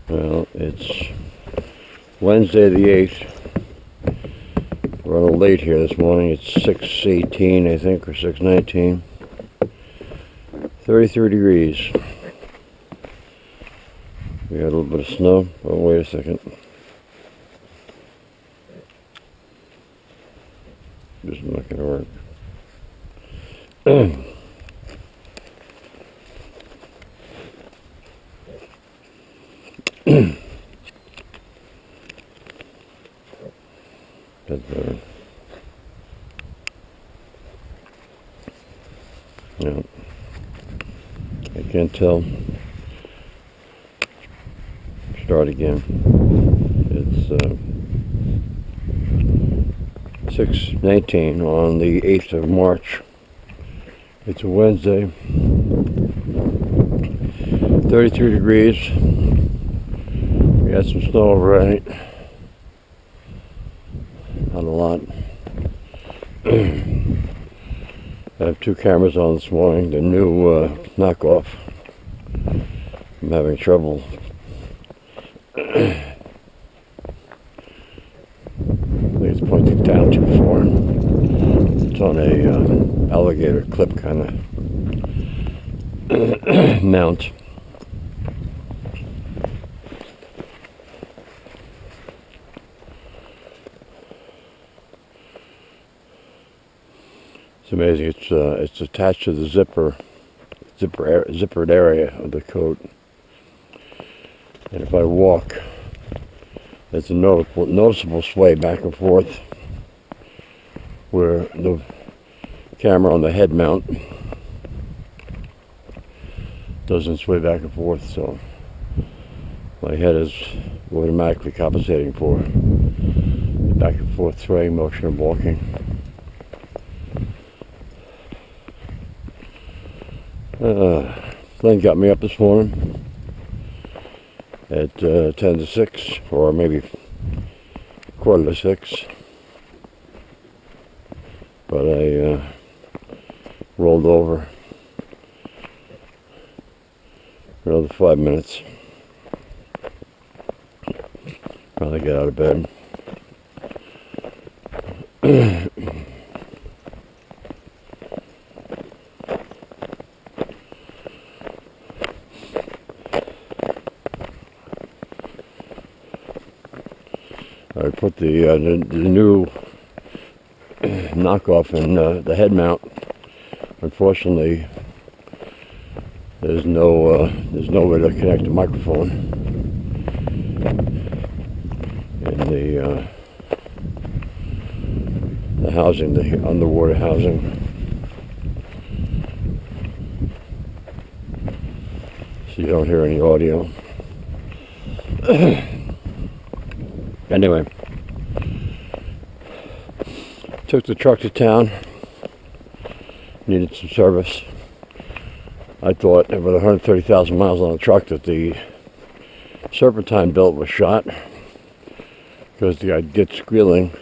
Well, it's Wednesday the 8th. We're a little late here this morning. It's 6:18, I think, or 6:19. 33 degrees. We got a little bit of snow. Oh, wait a second. This is not going to work. That's better. Yeah. I can't tell. Start again. It's 6:19 on the 8th of March. It's a Wednesday. 33 degrees. We had some snow overnight. Not a lot. I have two cameras on this morning. The new knockoff. I'm having trouble. I think it's pointing down too far. It's on a alligator clip kind of mount. It's amazing. It's attached to the zippered area of the coat. And if I walk, there's a noticeable sway back and forth where the camera on the head mount doesn't sway back and forth, so my head is automatically compensating for the back and forth swaying motion of walking. Flynn got me up this morning at 10 to 6, or maybe quarter to 6. But I rolled over for another 5 minutes. Finally get out of bed. I put the new knockoff in the head mount. Unfortunately, there's no way to connect the microphone in the housing, the underwater housing. So you don't hear any audio. Anyway, took the truck to town, needed some service. I thought with 130,000 miles on the truck that the serpentine belt was shot, because I'd get squealing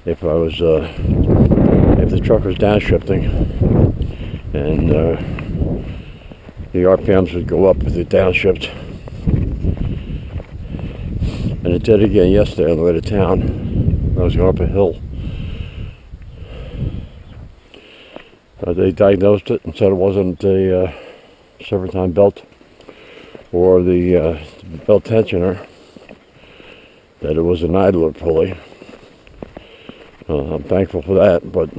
if the truck was downshifting, and the RPMs would go up with the downshift. And it did again yesterday on the way to town. I was going up a hill. They diagnosed it and said it wasn't a serpentine belt or the belt tensioner, that it was an idler pulley. I'm thankful for that, but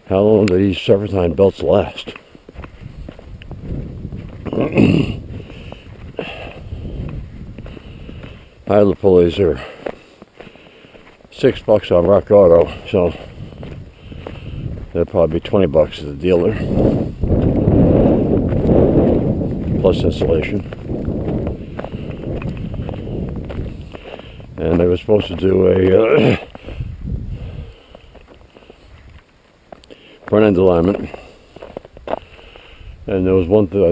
how long do these serpentine belts last? Idler pulleys are $6 on Rock Auto, so they'll probably be $20 at the dealer, plus installation. And they were supposed to do a front end alignment, and there was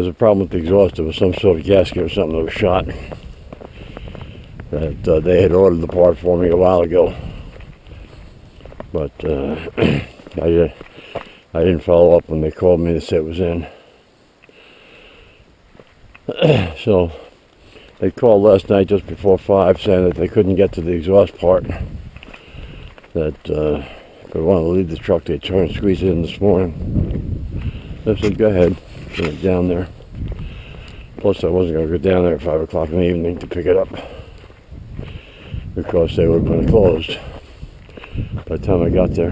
a problem with the exhaust. There was some sort of gasket or something that was shot. that they had ordered the part for me a while ago, but I didn't follow up when they called me to say it was in. So they called last night just before 5 saying that they couldn't get to the exhaust part, that if they wanted to leave the truck they'd try and squeeze it in this morning. I said go ahead, get it down there. Plus I wasn't going to go down there at 5 o'clock in the evening to pick it up, because they would have been closed by the time I got there.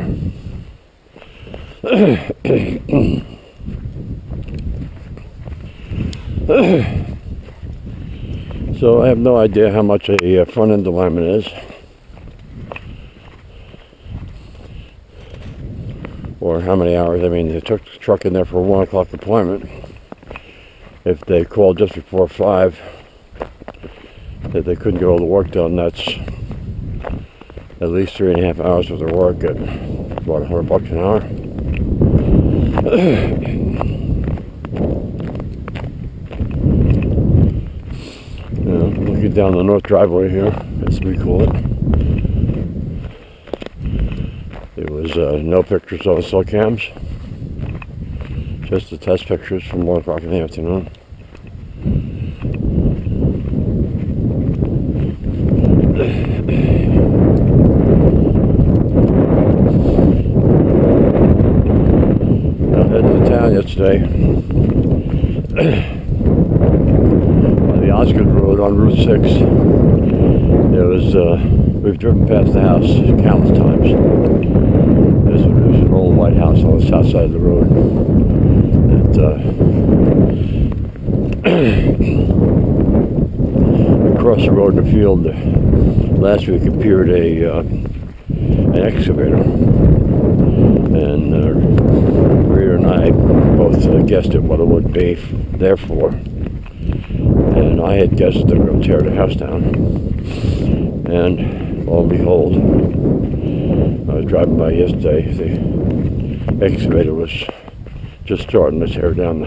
So I have no idea how much a front end alignment is, or how many hours. I mean, they took the truck in there for a 1 o'clock appointment. If they called just before 5 that they couldn't get all the work done, that's at least 3.5 hours worth of work at about $100 an hour. Looking down the north driveway here, as we call it. There was no pictures on cell cams, just the test pictures from 1 o'clock in the afternoon. I headed to town yesterday by the Osgood Road on Route 6. There was, we've driven past the house countless times. There's an old white house on the south side of the road. Across the road in the field, last week appeared an excavator, and Rita and I both guessed at what it would be there for, and I had guessed they were going to tear the house down, and lo and behold, I was driving by yesterday, the excavator was just starting to tear down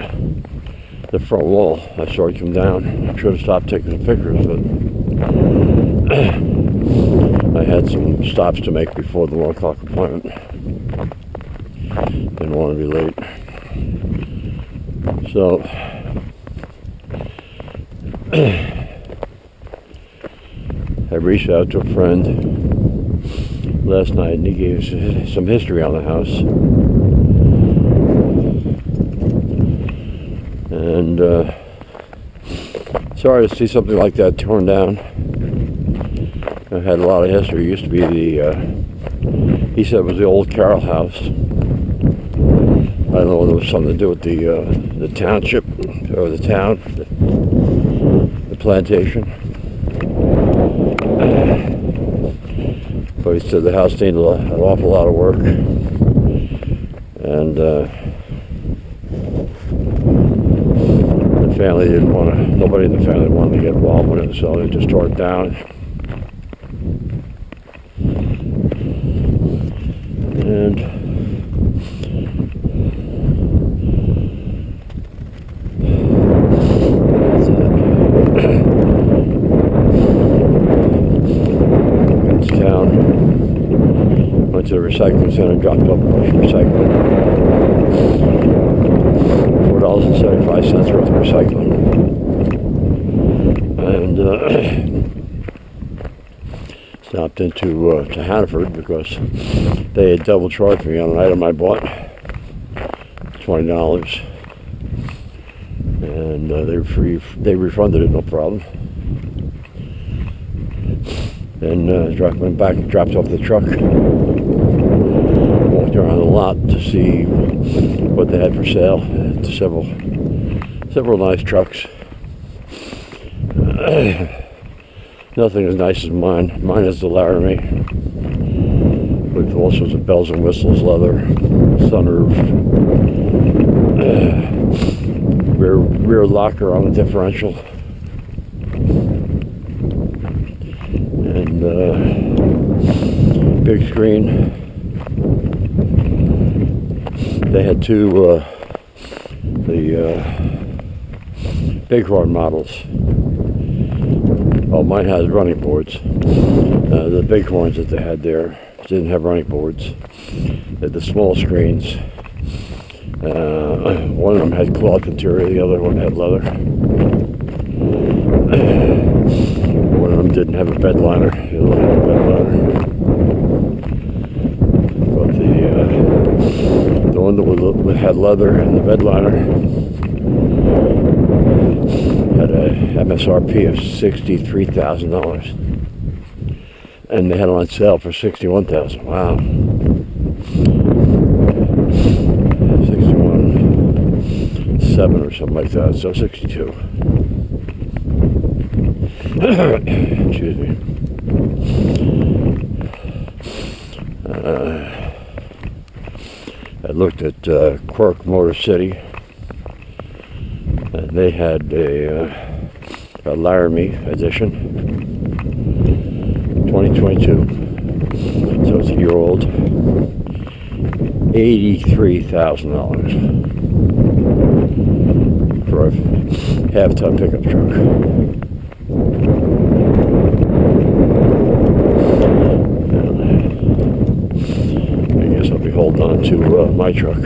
the front wall. I saw it come down. I should have stopped taking the pictures, but I had some stops to make before the 1 o'clock appointment. Didn't want to be late. So I reached out to a friend last night, and he gave some history on the house. And sorry to see something like that torn down. It had a lot of history. It used to be he said it was the old Carroll house. I don't know if it was something to do with the township, or the town, the plantation. But he said the house needed an awful lot of work. And family didn't want to, nobody in the family wanted to get involved with it, so they just tore it down. And that's it. It's town. Went to the recycling center, dropped off a bunch of recycling. $4.75 worth of recycling, and stopped into to Hannaford because they had double charged me on an item I bought, $20, and they refunded it, no problem. Then went back and dropped off the truck, walked around the lot to see what they had for sale. Several nice trucks. Nothing as nice as mine. Mine is the Laramie, with all sorts of bells and whistles, leather, sunroof, rear locker on the differential, and big screen. They had two the Bighorn models Well, mine has running boards. The Bighorns that they had there didn't have running boards. They had the small screens. One of them had cloth interior, the other one had leather. One of them didn't have a bed liner, the other one had a bed liner. But the one that had leather and the bed liner had a MSRP of $63,000, and they had it on sale for $61,000. Wow. 61.7 or something like that, so 62. Excuse me. I looked at Quirk Motor City, and they had a Laramie edition, 2022, so it's a year old, $83,000 for a half-ton pickup truck. I guess I'll be holding on to my truck.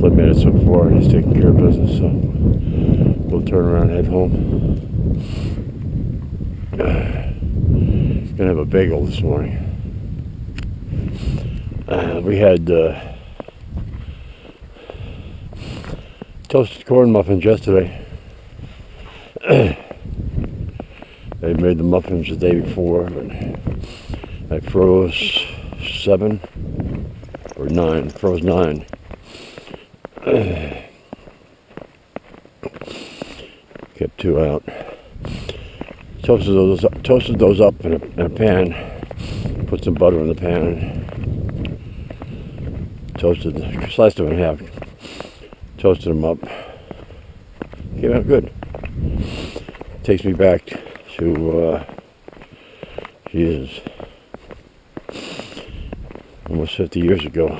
Flynn made it so far and he's taking care of business, so we'll turn around and head home. He's gonna have a bagel this morning. We had toasted corn muffins yesterday. They made the muffins the day before, but I froze 7 or 9, froze 9. Kept 2 out. Toasted those up in a pan. Put some butter in the pan. Sliced them in half. Toasted them up. Came out good. Takes me back to Jesus, almost 50 years ago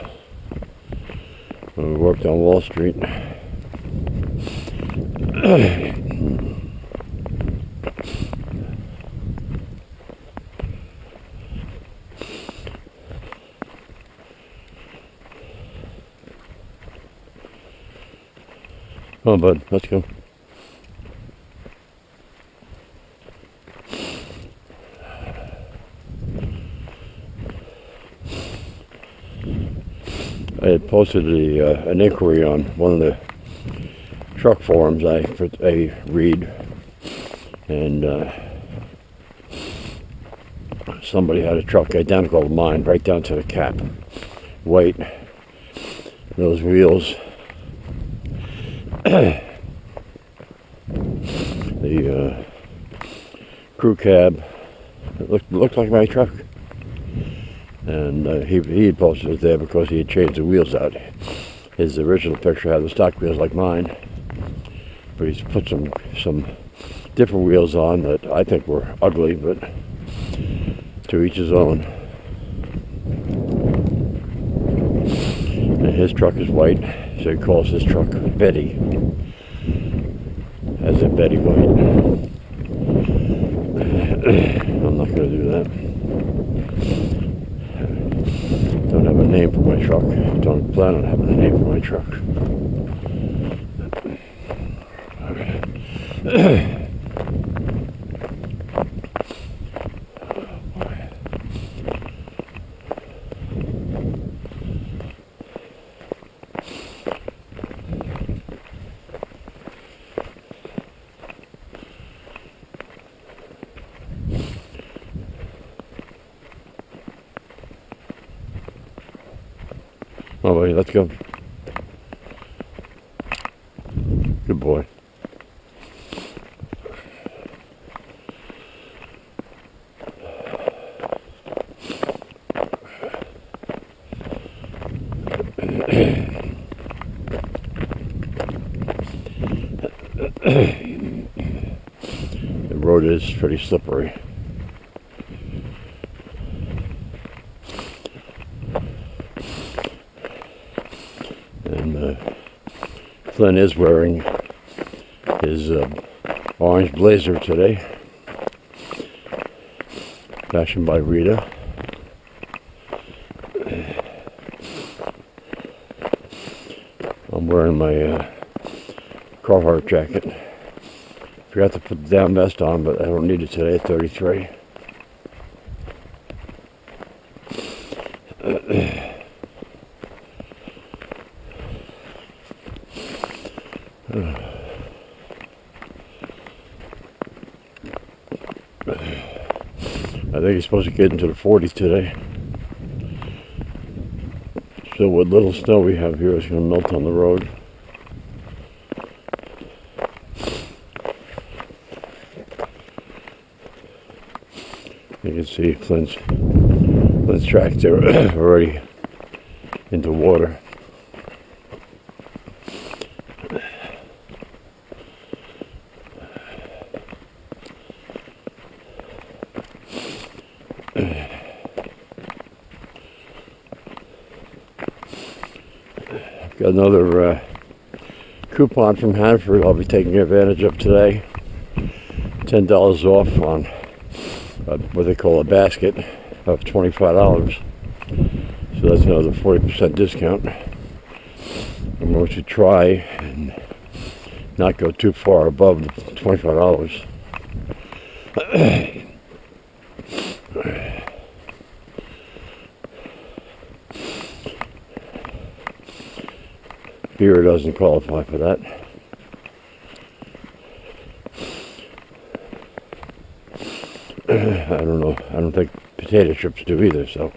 when we worked on Wall Street. Come on, bud, let's go. I had posted an inquiry on one of the truck forums I read, and somebody had a truck identical to mine, right down to the cap, white, those wheels. The crew cab, it looked like my truck. And he had posted it there because he had changed the wheels out. His original picture had the stock wheels like mine, but he's put some different wheels on that I think were ugly, but to each his own. And his truck is white, so he calls his truck Betty, as in Betty White. I'm not going to do that. Don't have a name for my truck. Don't plan on having a name for my truck. Oh, buddy, let's go. Good boy. The road is pretty slippery. And Flynn is wearing his orange blazer today, fashioned by Rita. I'm wearing my Carhartt jacket. Forgot to put the down vest on, but I don't need it today at 33. I think he's supposed to get into the 40s today. So what little snow we have here is going to melt on the road. You can see Flynn's tracks are already into water. Got another coupon from Hanford I'll be taking advantage of today. $10 off on what they call a basket of $25. So that's another 40% discount. I'm going to try and not go too far above the $25. Beer doesn't qualify for that. I don't know. I don't think potato chips do either, so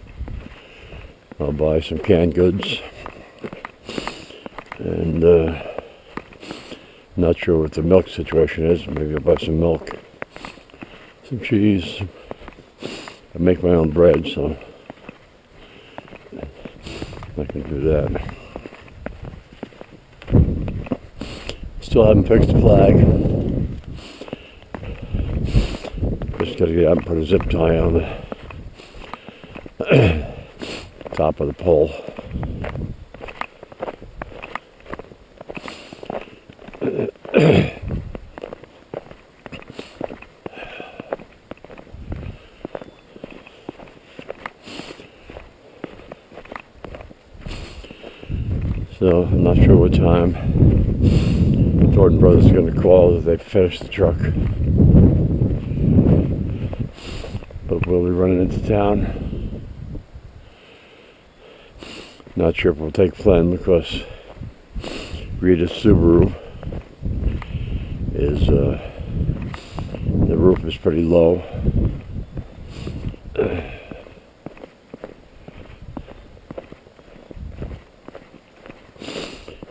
I'll buy some canned goods. And not sure what the milk situation is. Maybe I'll buy some milk, some cheese. I make my own bread, so I can do that. Still haven't fixed the flag. Just gotta get out and put a zip tie on the top of the pole. So I'm not sure what time Thornton Brothers is going to call that they finished the truck. But we'll be running into town. Not sure if we'll take Flynn because Rita's Subaru is the roof is pretty low.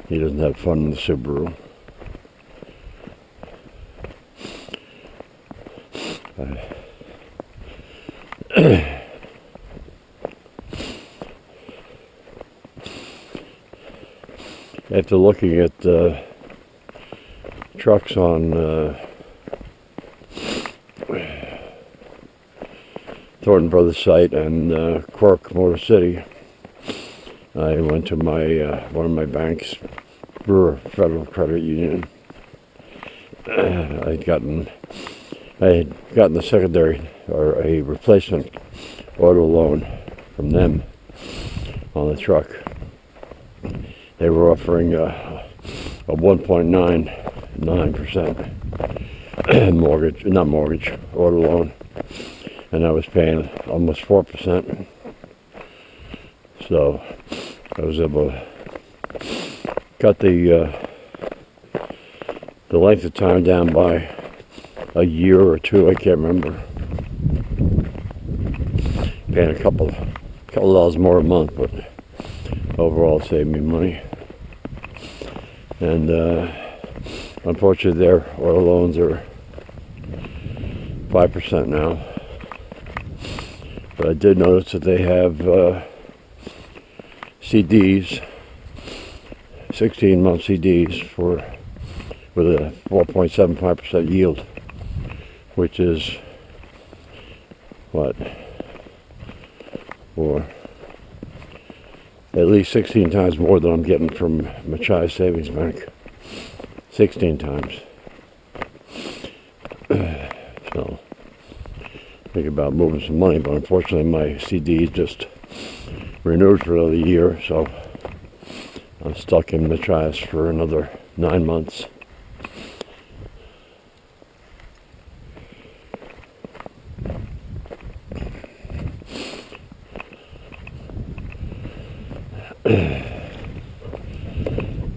He doesn't have fun in the Subaru. After looking at trucks on Thornton Brothers site and Quirk Motor City, I went to my one of my banks, Brewer Federal Credit Union. I had gotten the secondary or a replacement auto loan from them on the truck. They were offering a 1.99% auto loan, and I was paying almost 4%. So I was able to cut the length of time down by a year or two. I can't remember. Paying a couple dollars more a month, but overall it saved me money. And unfortunately their auto loans are 5% now. But I did notice that they have CDs, 16-month CDs with a 4.75% yield, which is what, for at least 16 times more than I'm getting from Machias Savings Bank. 16 times. So, think about moving some money, but unfortunately my CD just renewed for another year, so I'm stuck in the trash for another 9 months.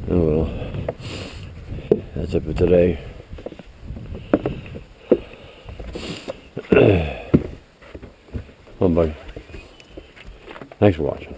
Oh well, that's it for today. Oh, buddy. Thanks for watching.